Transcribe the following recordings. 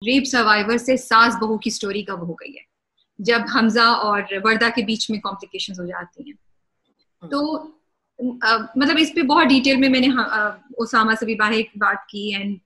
Rape survivor से सास बहू की स्टोरी कब हो गई है, जब हमजा और वर्दा के बीच में कॉम्प्लिकेशंस हो जाती हैं। तो मतलब इस पे बहुत डिटेल में मैंने उसामा से भी बात की एंड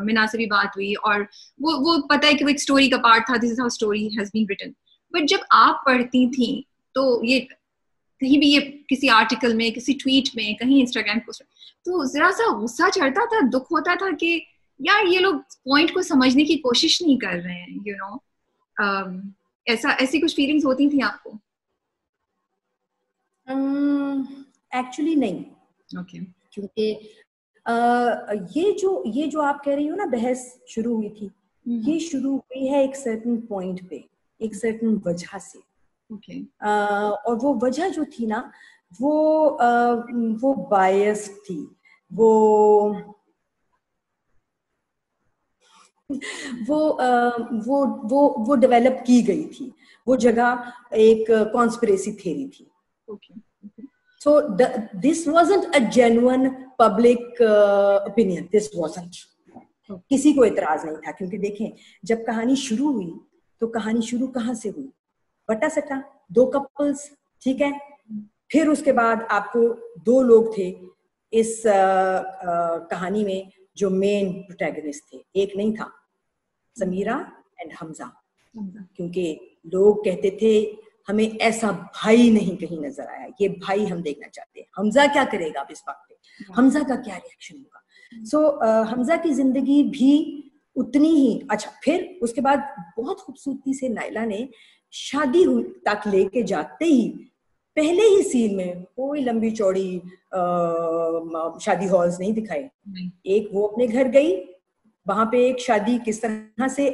मिना से भी बात हुई, और वो पता है कि वो एक स्टोरी का पार्ट था, this is how story has been written. But जब आप पढ़ती थी तो ये कहीं भी, ये किसी आर्टिकल में, किसी ट्वीट में, कहीं इंस्टाग्राम पोस्ट में, तो जरा सा गुस्सा चढ़ता था, दुख होता था कि यार ये लोग पॉइंट को समझने की कोशिश नहीं कर रहे हैं, ऐसी कुछ फीलिंग्स होती थी आपको? एक्चुअली नहीं। Okay. क्योंकि ये जो आप कह रही हो ना, बहस शुरू हुई थी, ये शुरू हुई है एक सर्टेन पॉइंट पे, एक सर्टेन वजह से। Okay. और वो वजह जो थी ना, वो बायस थी, वो डेवलप की गई थी। वो जगह एक कॉन्स्पिरेसी थ्योरी थी। Okay. So this wasn't a genuine public opinion. This wasn't. किसी को इतराज नहीं था, क्योंकि देखें जब कहानी शुरू हुई तो कहानी शुरू कहाँ से हुई? बटा सटा, दो कपल्स, ठीक है। फिर उसके बाद आपको दो लोग थे इस कहानी में जो मेन प्रोटैगनिस्ट थे, एक नहीं था, समीरा एंड हमजा। क्योंकि लोग कहते थे हमें ऐसा भाई नहीं कहीं नजर आया, ये भाई हम देखना चाहते हैं, हमजा क्या करेगा अब इस बात पे, हमजा का क्या रिएक्शन होगा। हमजा की जिंदगी भी उतनी ही अच्छा। फिर उसके बाद बहुत खूबसूरती से नायला ने शादी तक लेके जाते ही पहले ही सीन में कोई लंबी चौड़ी शादी हॉल्स नहीं दिखाए। एक वो अपने घर गई, वहां पे एक शादी किस तरह से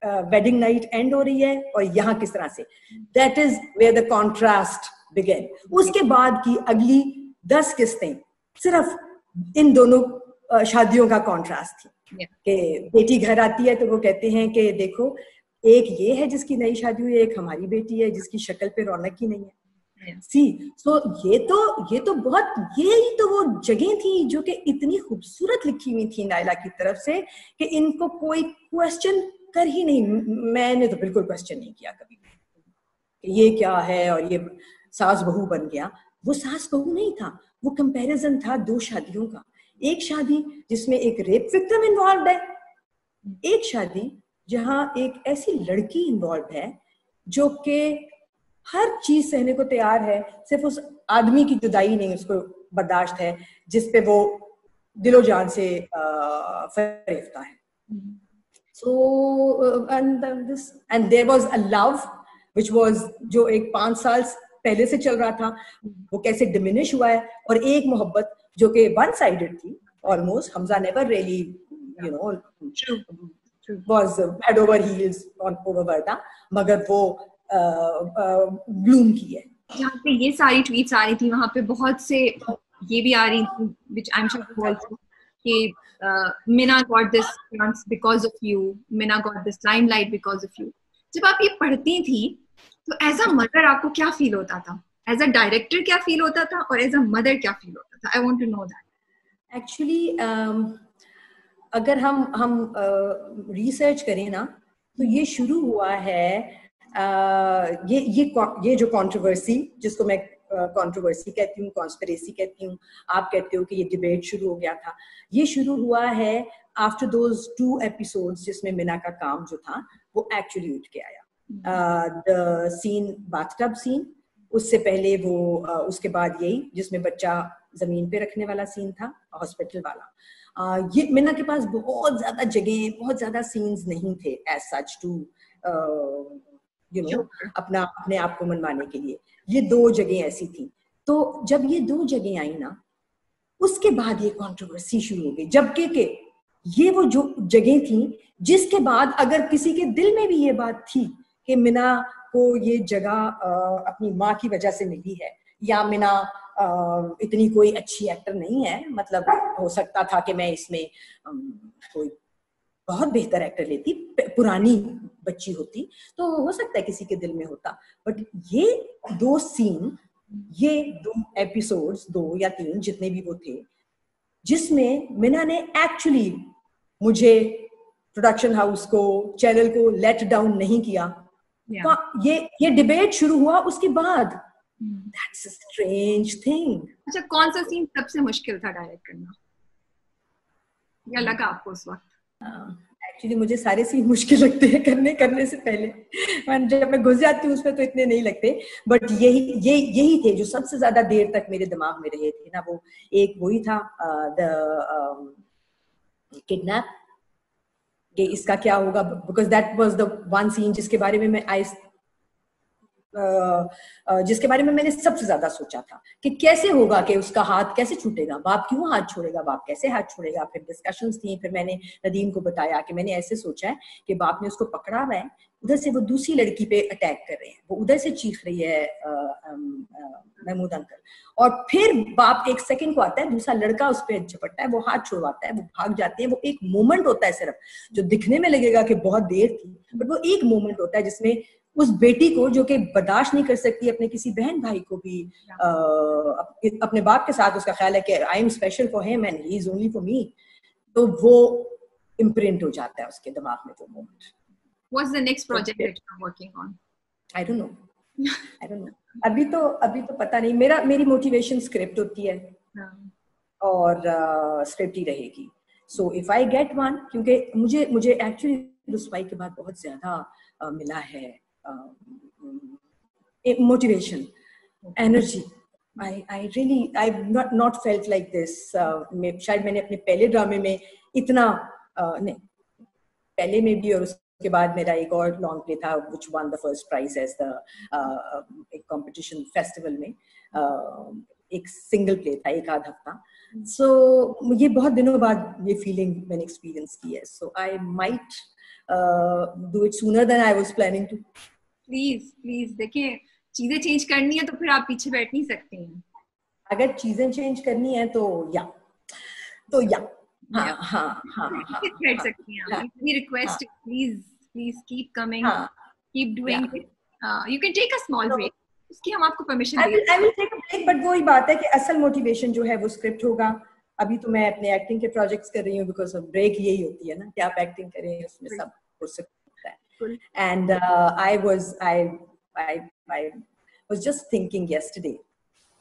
वेडिंग नाइट एंड हो रही है, और यहाँ किस तरह से, that is where the contrast begin. उसके बाद की अगली 10 किस्तें सिर्फ इन दोनों शादियों का कॉन्ट्रास्ट थी। कि बेटी घर आती है तो वो कहते हैं कि देखो, एक ये है जिसकी नई शादी हुई है, एक हमारी बेटी है जिसकी शक्ल पे रौनक ही नहीं है। सी सो ये तो बहुत, यही तो वो जगह थी जो कि इतनी खूबसूरत लिखी हुई थी नायला की तरफ से कि इनको कोई क्वेश्चन कर ही नहीं। मैंने तो बिल्कुल क्वेश्चन नहीं किया कभी कि ये क्या है, और ये सास बहू बन गया। वो सास बहू नहीं था, वो कंपैरिजन था दो शादियों का। एक शादी जिसमें एक रेप विक्टिम इन्वॉल्व है, एक शादी जहां एक ऐसी लड़की इन्वॉल्व है जो कि हर चीज सहने को तैयार है, सिर्फ उस आदमी की जुदाई नहीं उसको बर्दाश्त है जिसपे वो दिलो जान से फरेफ्ता है। So and there was a love which was, जो एक 5 साल पहले से चल रहा था, वो कैसे डिमिनिश हुआ है। और एक मोहब्बत जो कि वन साइडेड थी almost. Hamza never really was head over heels over वर्दा, मगर वो ब्लूम की है। जहाँ पे ये सारी ट्वीट्स आ रही थी, वहां पे बहुत से ये भी आ रही थी, which I'm sure also, कि Mina got this chance because of you, Mina got this limelight because of you। जब आप ये पढ़ती थी तो एज अ मदर आपको क्या फील होता था, एज अ डायरेक्टर क्या फील होता था, और एज अ मदर क्या फील होता था? I want to know that. Actually अगर हम रिसर्च करें ना, तो ये शुरू हुआ है ये जो कंट्रोवर्सी, जिसको मैं कंट्रोवर्सी कहती हूँ, कॉन्स्पिरेसी कहती हूँ, आप कहते हो कि ये डिबेट शुरू हो गया था, ये शुरू हुआ है आफ्टर दोज 2 एपिसोड्स जिसमें मिना का काम जो था वो एक्चुअली उठ के आया। द सीन, बाथटब सीन, उससे पहले वो उसके बाद यही जिसमें बच्चा जमीन पे रखने वाला सीन था, हॉस्पिटल वाला। ये मिना के पास बहुत ज्यादा जगह, बहुत ज्यादा सीन्स नहीं थे एज सच टू अपने आप को मनवाने के लिए। ये 2 जगह ऐसी थी। तो जब ये 2 जगह आई ना, उसके बाद ये कंट्रोवर्सी शुरू हो गई। जबकि के ये वो जो जगह थी जिसके बाद अगर किसी के दिल में भी ये बात थी कि मिना को ये जगह अपनी माँ की वजह से मिली है, या मिना इतनी कोई अच्छी एक्टर नहीं है, मतलब हो सकता था कि मैं इसमें कोई बहुत बेहतर एक्टर लेती, पुरानी बच्ची होती, तो हो सकता है किसी के दिल में होता। बट ये 2 सीन, ये 2 एपिसोड्स, 2 या 3 जितने भी वो थे, जिसमें मिना ने एक्चुअली मुझे प्रोडक्शन हाउस को, चैनल को लेट डाउन नहीं किया। ये डिबेट शुरू हुआ उसके बाद। That's a strange thing. अच्छा, कौन सा सीन सबसे मुश्किल था डायरेक्ट करना, या लगा आपको उस वक्त? एक्चुअली मुझे सारे सीन मुश्किल लगते हैं करने से पहले। जब मैं घुस जाती हूँ उसमें तो इतने नहीं लगते, बट यही थे जो सबसे ज्यादा देर तक मेरे दिमाग में रहे थे ना। वो एक वही था द किडनैप, कि इसका क्या होगा, because that was the one scene जिसके बारे में मैंने सबसे ज्यादा सोचा था कि कैसे होगा, कि उसका हाथ कैसे छूटेगा, बाप क्यों हाथ छोड़ेगा, बाप कैसे हाथ छोड़ेगा। फिर डिस्कशंस थी, फिर मैंने नदीम को बताया कि मैंने ऐसे सोचा है कि बाप ने उसको पकड़ा हुआ है, उधर से वो दूसरी लड़की पे अटैक कर रहे हैं, वो उधर से चीख रही है महमूद अंकल, और फिर बाप एक सेकंड को आता है, दूसरा लड़का उस पर झपटता है, वो हाथ छुड़वाता है, वो भाग जाते हैं। वो एक मोमेंट होता है सिर्फ, जो दिखने में लगेगा कि बहुत देर थी, बट वो एक मोमेंट होता है जिसमें उस बेटी को, जो कि बर्दाश्त नहीं कर सकती अपने किसी बहन भाई को भी अपने बाप के साथ, उसका ख्याल है कि I am special for him and he is only for me, तो वो इम्प्रिंट हो जाता है उसके दिमाग में वो moment. What's the next project that you're working on? I don't know. अभी तो पता नहीं। मेरी मोटिवेशन स्क्रिप्ट होती है और स्क्रिप्ट ही रहेगी। So if I get one, क्योंकि मुझे एक्चुअली रुस्वाई के बाद बहुत ज्यादा मिला है motivation, energy. I've not felt like this. शायद मैंने अपने पहले ड्रामे में इतना नहीं, पहले में भी और उसके बाद मेरा एक और लॉन्ग प्ले था which won the first prize as the एक competition festival में, एक सिंगल प्ले था, एक आध हफ्ता। So ये बहुत दिनों बाद ये फीलिंग मैंने एक्सपीरियंस की है। So I might do it sooner than I was planning to. Please देखिए, चीजें चेंज करनी है तो फिर आप पीछे बैठ नहीं सकते हैं। अगर चीजें चेंज करनी है तो या बैठ सकती हैं। मेरी रिक्वेस्ट है, please keep coming, keep doing it. You can take a small break, उसकी हम आपको परमिशन देंगे। I will take a break, but वही बात है कि असल मोटिवेशन जो है वो स्क्रिप्ट होगा। अभी तो मैं अपने एक्टिंग के प्रोजेक्ट्स कर रही हूँ, बिकॉज ब्रेक यही होती है ना कि आप एक्टिंग करें, उसमें सब हो सकता है। And I was just thinking yesterday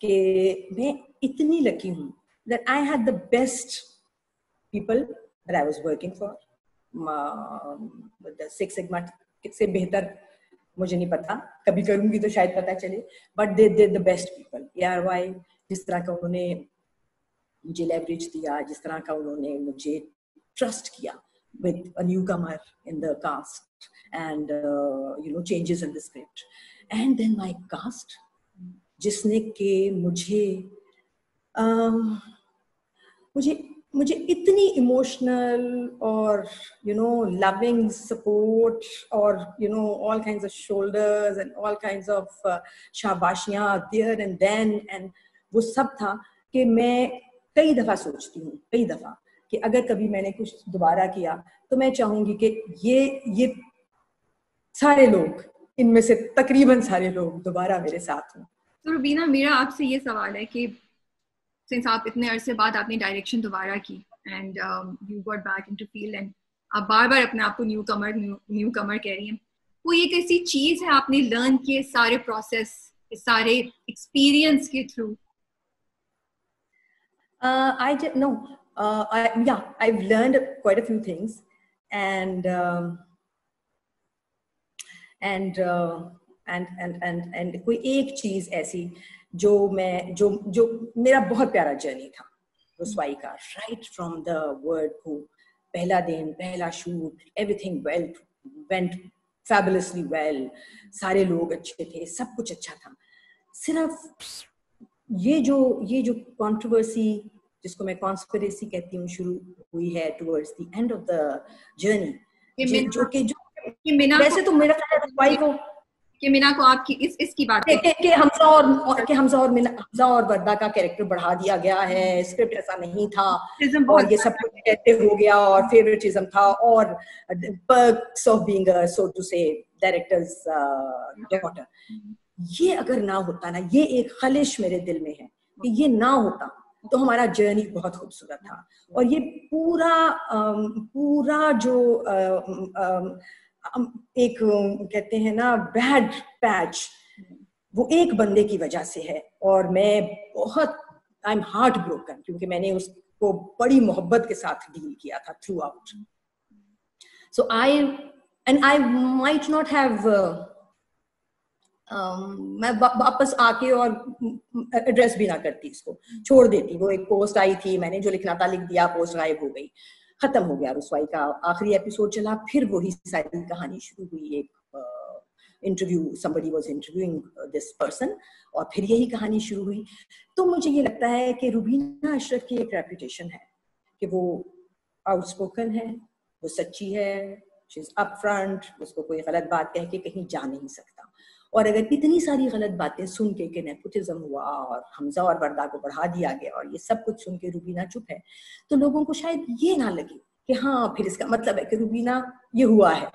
कि मैं इतनी लकी हूँ that I had the best people that I was working for. The Six Sigma से बेहतर मुझे नहीं पता, कभी करूँगी तो शायद पता चले, but they did the best people. ARY जिस तरह का उन्होंने मुझे leverage दिया, जिस तरह का उन्होंने मुझे trust किया with a newcomer in the cast and changes in the script, and then my cast जिसने के मुझे इतनी इमोशनल और loving support और all kinds of shoulders and all kinds of शाबाशियां there and then, and वो सब था कि मैं कई दफा सोचती हूँ कि अगर कभी मैंने कुछ दोबारा किया तो मैं चाहूंगी कि ये सारे लोग, इनमें से तकरीबन सारे लोग दोबारा मेरे साथ हों। तो रुबीना, मेरा आपसे ये सवाल है कि सिंस आप इतने अरसे बाद आपने डायरेक्शन दोबारा की and you got back into field and आप बार-बार अपने आप को न्यू कमर कह रही हैं, कोई एक ऐसी चीज है आपने लर्न किए सारे प्रोसेस, सारे एक्सपीरियंस के through? I've learned quite a few things, and कोई एक चीज ऐसी जो मेरा बहुत प्यारा जर्नी था रुस्वाई का, राइट फ्रॉम द वर्ड को, पहला दिन, पहला shoot, everything went fabulously well, सारे लोग अच्छे थे, सब कुछ अच्छा था। सिर्फ ये जो कंट्रोवर्सी, जिसको मैं कॉन्स्पिरेसी कहती हूँ, शुरू हुई है towards the end of the journey, वैसे तो मेरा रुस्वाई को कि मीना को आपकी इसकी बात कि हमजा और वर्दा का कैरेक्टर बढ़ा दिया गया है, स्क्रिप्ट ऐसा नहीं था और ये सब कुछ कहते हो गया और फेवरेटिज्म था और perks of being so to say director's daughter. ये अगर ना होता ना, ये एक खलिश मेरे दिल में है कि ये ना होता तो हमारा जर्नी बहुत खूबसूरत था। और ये पूरा जो एक कहते हैं ना बैड पैच, वो एक बंदे की वजह से है। और मैं बहुत आई एम हार्ट ब्रोकन, क्योंकि मैंने उसको बड़ी मोहब्बत के साथ डील किया था through out. So I might not have मैं वापस आके और एड्रेस भी ना करती, इसको छोड़ देती। वो एक पोस्ट आई थी, मैंने जो लिखना था लिख दिया, पोस्ट गायब हो गई, खत्म हो गया रुसवाई का। आखिरी एपिसोड चला, फिर वही सारी कहानी शुरू हुई। एक interview, somebody was interviewing this person, और फिर यही कहानी शुरू हुई। तो मुझे ये लगता है कि रुबीना अशरफ की एक रेपुटेशन है कि वो आउटस्पोकन है, वो सच्ची है, शी इज अपफ्रंट, उसको कोई गलत बात कह के कहीं जा नहीं सकता। और अगर इतनी सारी गलत बातें सुन के नेपोटिज्म हुआ और हमजा और वर्दा को बढ़ा दिया गया और ये सब कुछ सुन के रुबीना चुप है, तो लोगों को शायद ये ना लगे कि हाँ फिर इसका मतलब है कि रुबीना ये हुआ है।